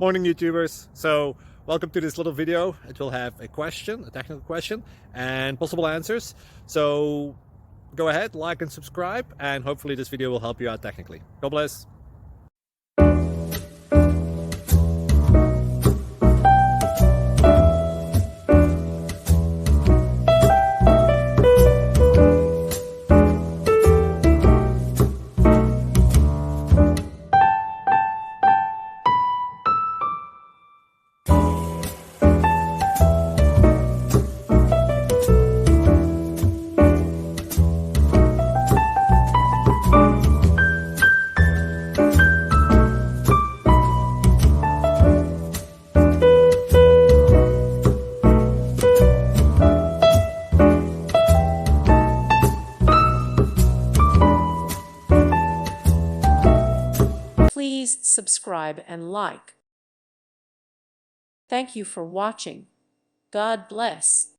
Morning, YouTubers. So welcome to this little video. It will have a question, a technical question, and possible answers. So go ahead, like and subscribe, and hopefully this video will help you out technically. God bless. Please subscribe and like. Thank you for watching. God bless.